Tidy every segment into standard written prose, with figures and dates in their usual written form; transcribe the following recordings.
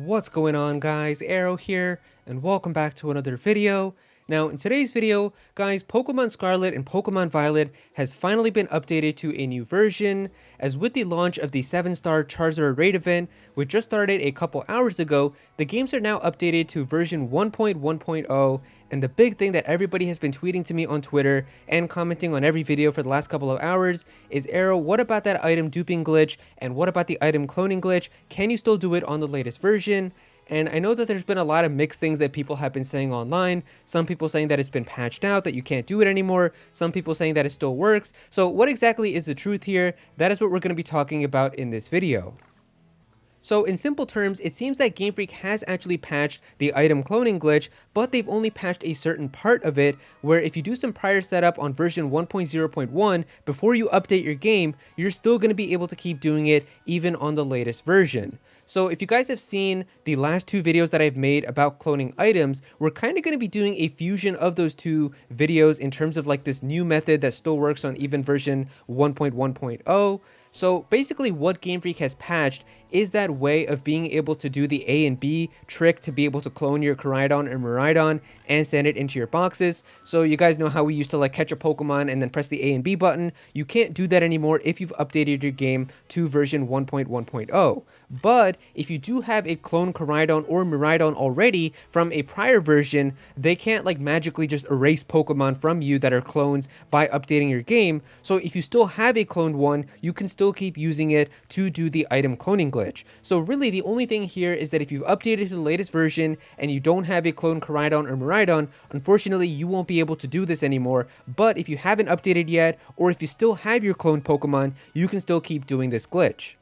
What's going on, guys? Aero here, and welcome back to another video. Now, in today's video, guys, Pokemon Scarlet and Pokemon Violet has finally been updated to a new version, as with the launch of the 7-star Charizard raid event, which just started a couple hours ago, the games are now updated to version 1.1.0, and the big thing that everybody has been tweeting to me on Twitter and commenting on every video for the last couple of hours is, Aero, what about that item duping glitch, and what about the item cloning glitch? Can you still do it on the latest version? And I know that there's been a lot of mixed things that people have been saying online. Some people saying that it's been patched out, that you can't do it anymore. Some people saying that it still works. So what exactly is the truth here? That is what we're going to be talking about in this video. So in simple terms, it seems that Game Freak has actually patched the item cloning glitch, but they've only patched a certain part of it, where if you do some prior setup on version 1.0.1 before you update your game, you're still going to be able to keep doing it even on the latest version. So if you guys have seen the last two videos that I've made about cloning items, we're kind of going to be doing a fusion of those two videos in terms of like this new method that still works on even version 1.1.0. So basically what Game Freak has patched is that way of being able to do the A and B trick to be able to clone your Koraidon or Miraidon and send it into your boxes. So you guys know how we used to like catch a Pokemon and then press the A and B button. You can't do that anymore if you've updated your game to version 1.1.0. But if you do have a clone Koraidon or Miraidon already from a prior version, they can't like magically just erase Pokemon from you that are clones by updating your game. So if you still have a cloned one, you can still keep using it to do the item cloning glitch. So really the only thing here is that if you've updated to the latest version and you don't have a clone Koraidon or Miraidon, unfortunately you won't be able to do this anymore. But if you haven't updated yet, or if you still have your cloned Pokemon, you can still keep doing this glitch.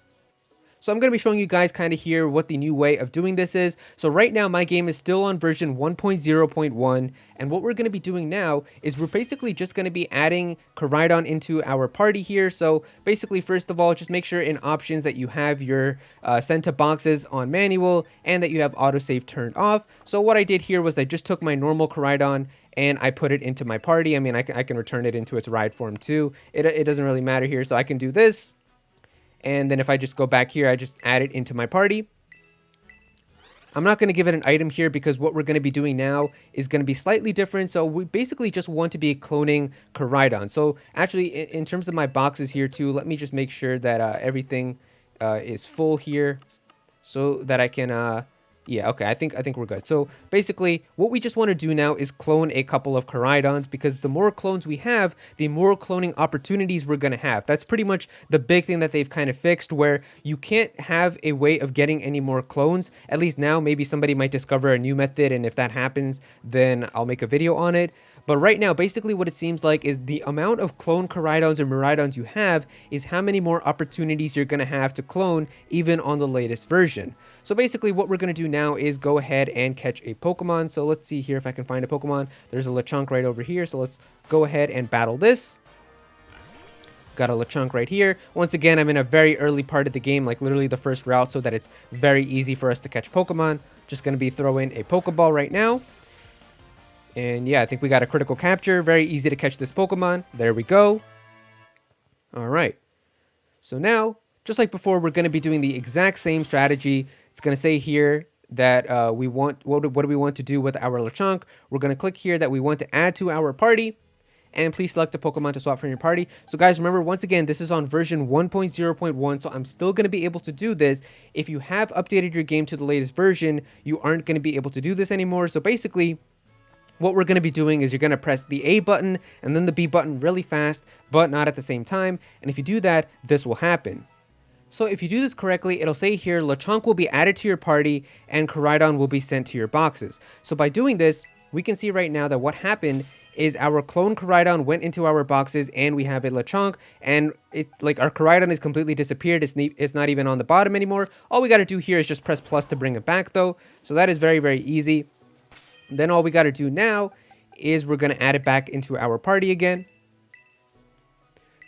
So I'm going to be showing you guys kind of here what the new way of doing this is. So right now my game is still on version 1.0.1, and what we're going to be doing now is we're basically just going to be adding Koraidon into our party here. So basically, first of all, just make sure in options that you have your send to boxes on manual and that you have autosave turned off. So what I did here was I just took my normal Koraidon and I put it into my party. I mean, I can return it into its ride form too. It doesn't really matter here. So I can do this. And then if I just go back here, I just add it into my party. I'm not going to give it an item here because what we're going to be doing now is going to be slightly different. So we basically just want to be cloning Koraidon. So actually, in terms of my boxes here too, let me just make sure that everything is full here so that I can... yeah, okay, I think we're good. So basically, what we just want to do now is clone a couple of Koraidons, because the more clones we have, the more cloning opportunities we're going to have. That's pretty much the big thing that they've kind of fixed, where you can't have a way of getting any more clones. At least now, maybe somebody might discover a new method, and if that happens, then I'll make a video on it. But right now, basically what it seems like is the amount of clone Koraidons or Miraidons you have is how many more opportunities you're going to have to clone even on the latest version. So basically what we're going to do now is go ahead and catch a Pokemon. So let's see here if I can find a Pokemon. There's a Lechonk right over here. So let's go ahead and battle this. Got a Lechonk right here. Once again, I'm in a very early part of the game, like literally the first route, so that it's very easy for us to catch Pokemon. Just going to be throwing a Pokeball right now. And yeah, I think we got a critical capture. Very easy to catch this Pokemon. There we go. All right. So now, just like before, we're going to be doing the exact same strategy. It's going to say here that we want, what do we want to do with our Lechonk? We're going to click here that we want to add to our party. And please select a Pokemon to swap from your party. So guys, remember, once again, this is on version 1.0.1, so I'm still going to be able to do this. If you have updated your game to the latest version, you aren't going to be able to do this anymore. So basically, what we're going to be doing is you're going to press the A button and then the B button really fast, but not at the same time. And if you do that, this will happen. So if you do this correctly, it'll say here, Lechonk will be added to your party and Koraidon will be sent to your boxes. So by doing this, we can see right now that what happened is our clone Koraidon went into our boxes and we have a Lechonk, and it's like our Koraidon is completely disappeared. It's not even on the bottom anymore. All we got to do here is just press plus to bring it back though. So that is very, very easy. Then all we got to do now is we're going to add it back into our party again.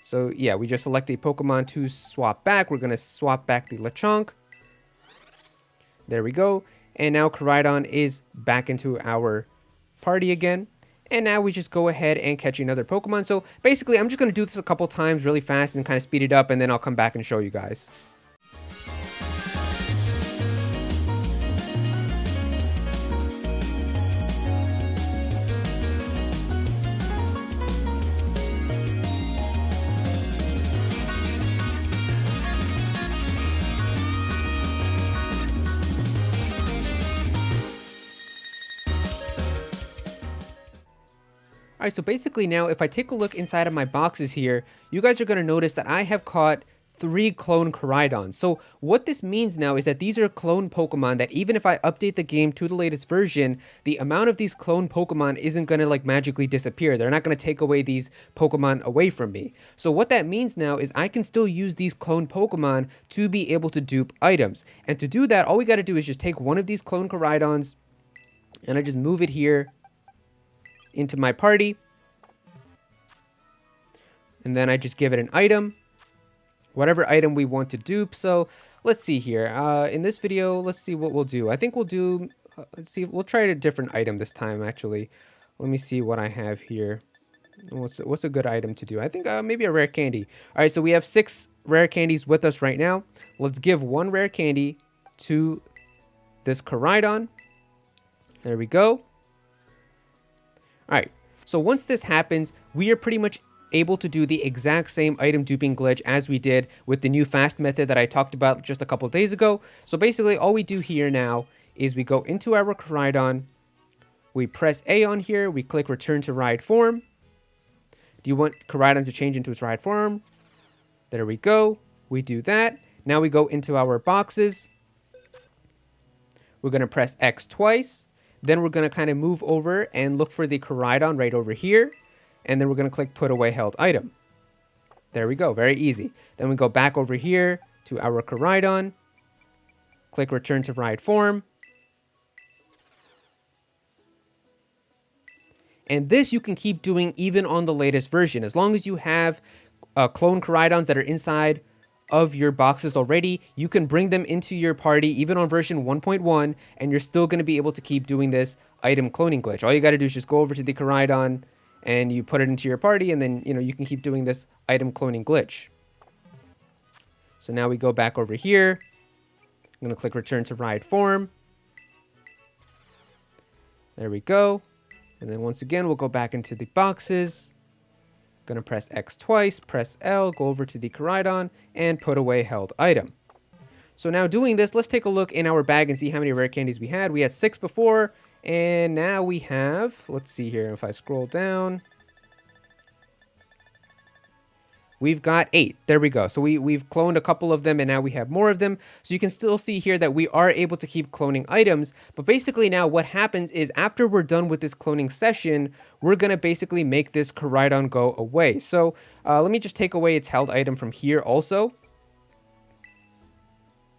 So yeah, we just select a Pokemon to swap back. We're going to swap back the Lechonk. There we go. And now Koraidon is back into our party again. And now we just go ahead and catch another Pokemon. So basically, I'm just going to do this a couple times really fast and kind of speed it up, and then I'll come back and show you guys. All right, so basically now if I take a look inside of my boxes here, you guys are going to notice that I have caught 3 clone koraidons. So what this means now is that these are clone Pokemon that even if I update the game to the latest version, the amount of these clone Pokemon isn't going to like magically disappear. They're not going to take away these Pokemon away from me. So what that means now is I can still use these clone Pokemon to be able to dupe items. And to do that, all we got to do is just take one of these clone koraidons and I just move it here into my party, and then I just give it an item, whatever item we want to dupe. So let's see here. In this video, let's see what we'll do. I think we'll do, let's see, we'll try a different item this time, actually. Let me see what I have here. What's a good item to do? I think maybe a rare candy. All right, so we have 6 rare candies with us right now. Let's give 1 rare candy to this koraidon. There we go. All right, so once this happens, we are pretty much able to do the exact same item duping glitch as we did with the new fast method that I talked about just a couple days ago. So basically all we do here now is we go into our koraidon, we press A on here, we click return to ride form. Do you want koraidon to change into its ride form? There we go. We do that. Now we go into our boxes. We're going to press X twice. Then we're going to kind of move over and look for the koraidon right over here. And then we're going to click put away held item. There we go. Very easy. Then we go back over here to our koraidon. Click return to ride form. And this you can keep doing even on the latest version. As long as you have clone koraidons that are inside of your boxes already, you can bring them into your party even on version 1.1, and you're still going to be able to keep doing this item cloning glitch. All you got to do is just go over to the koraidon and you put it into your party, and then you can keep doing this item cloning glitch. So now we go back over here. I'm going to click return to ride form. There we go. And then once again, we'll go back into the boxes. Gonna press X twice, press L, go over to the koraidon, and put away held item. So now doing this, let's take a look in our bag and see how many rare candies we had. We had 6 before, and now we have, let's see here, if I scroll down, we've got 8. There we go. So we've cloned a couple of them, and now we have more of them. So you can still see here that we are able to keep cloning items. But basically now what happens is after we're done with this cloning session, we're going to basically make this koraidon go away. So let me just take away its held item from here also.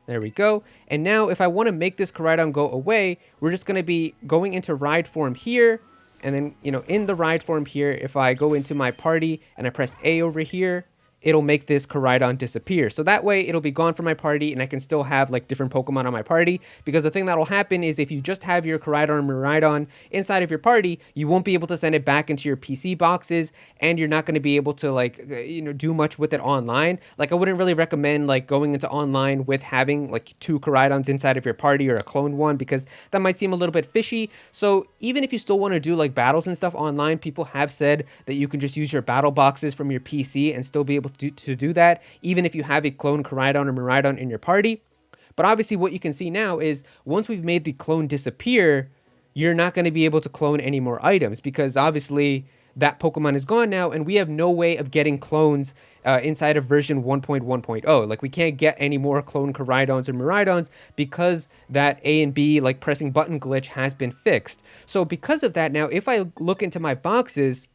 There we go. And now if I want to make this koraidon go away, we're just going to be going into ride form here. And then, in the ride form here, if I go into my party and I press A over here, it'll make this koraidon disappear. So that way it'll be gone from my party and I can still have like different Pokemon on my party, because the thing that'll happen is if you just have your koraidon or miraidon inside of your party, you won't be able to send it back into your PC boxes, and you're not going to be able to like, do much with it online. Like I wouldn't really recommend like going into online with having like 2 koraidons inside of your party or a clone one, because that might seem a little bit fishy. So even if you still want to do like battles and stuff online, people have said that you can just use your battle boxes from your PC and still be able to do that, even if you have a clone koraidon or miraidon in your party. But obviously what you can see now is once we've made the clone disappear, you're not going to be able to clone any more items, because obviously that Pokemon is gone now, and we have no way of getting clones inside of version 1.1.0. Like we can't get any more clone koraidons or miraidons because that A and B like pressing button glitch has been fixed. So because of that, now if I look into my boxes,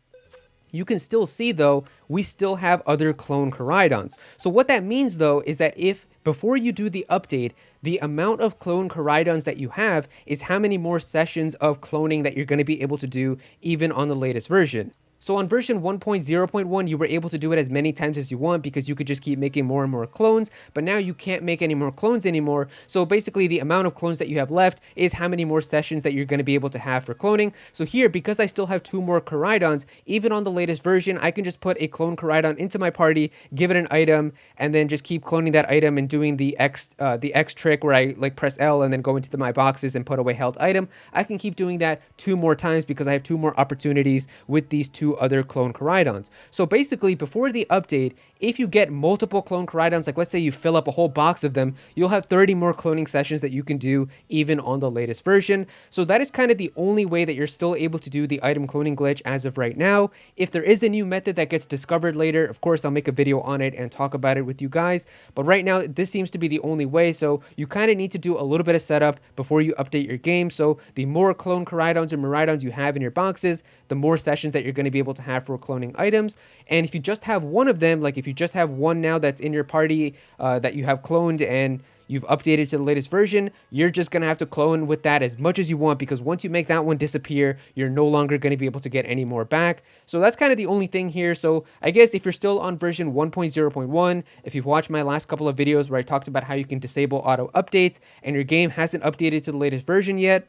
you can still see, though, we still have other clone koraidons. So what that means, though, is that if before you do the update, the amount of clone koraidons that you have is how many more sessions of cloning that you're going to be able to do even on the latest version. So on version 1.0.1, you were able to do it as many times as you want because you could just keep making more and more clones, but now you can't make any more clones anymore. So basically the amount of clones that you have left is how many more sessions that you're going to be able to have for cloning. So here, because I still have 2 more koraidons, even on the latest version, I can just put a clone koraidon into my party, give it an item, and then just keep cloning that item and doing the X trick where I like press L and then go into my boxes and put away held item. I can keep doing that 2 more times because I have 2 more opportunities with these 2 to other clone koraidons. So basically, before the update, if you get multiple clone koraidons, like let's say you fill up a whole box of them, you'll have 30 more cloning sessions that you can do even on the latest version. So that is kind of the only way that you're still able to do the item cloning glitch as of right now. If there is a new method that gets discovered later, of course I'll make a video on it and talk about it with you guys, but right now this seems to be the only way. So you kind of need to do a little bit of setup before you update your game. So the more clone koraidons or miraidons you have in your boxes, the more sessions that you're going to be able to have for cloning items. And if you just have one of them, like if you just have one now that's in your party that you have cloned and you've updated to the latest version, you're just going to have to clone with that as much as you want, because once you make that one disappear, you're no longer going to be able to get any more back. So that's kind of the only thing here. So I guess if you're still on version 1.0.1, if you've watched my last couple of videos where I talked about how you can disable auto updates and your game hasn't updated to the latest version yet,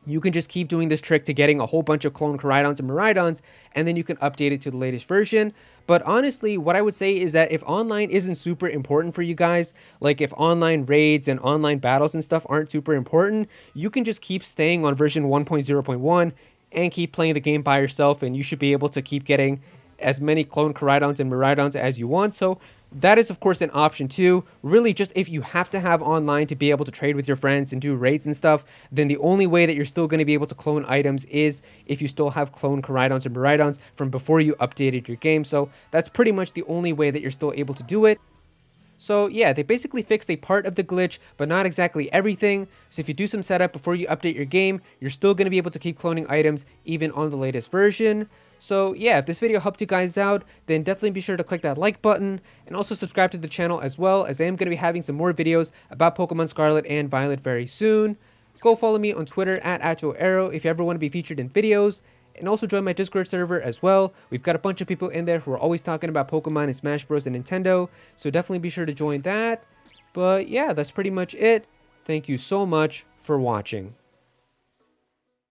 you can just keep doing this trick to getting a whole bunch of clone koraidons and miraidons, and then you can update it to the latest version. But honestly, what I would say is that if online isn't super important for you guys, like if online raids and online battles and stuff aren't super important, you can just keep staying on version 1.0.1 and keep playing the game by yourself, and you should be able to keep getting as many clone koraidons and miraidons as you want. So that is of course an option too. Really, just if you have to have online to be able to trade with your friends and do raids and stuff, then the only way that you're still going to be able to clone items is if you still have clone koraidons and miraidons from before you updated your game. So that's pretty much the only way that you're still able to do it. So yeah, they basically fixed a part of the glitch, but not exactly everything. So if you do some setup before you update your game, you're still going to be able to keep cloning items even on the latest version. So yeah, if this video helped you guys out, then definitely be sure to click that like button and also subscribe to the channel, as well as I am going to be having some more videos about Pokemon Scarlet and Violet very soon. Go follow me on Twitter at Aero if you ever want to be featured in videos. And also join my Discord server as well. We've got a bunch of people in there who are always talking about Pokemon and Smash Bros. And Nintendo. So definitely be sure to join that. But yeah, that's pretty much it. Thank you so much for watching.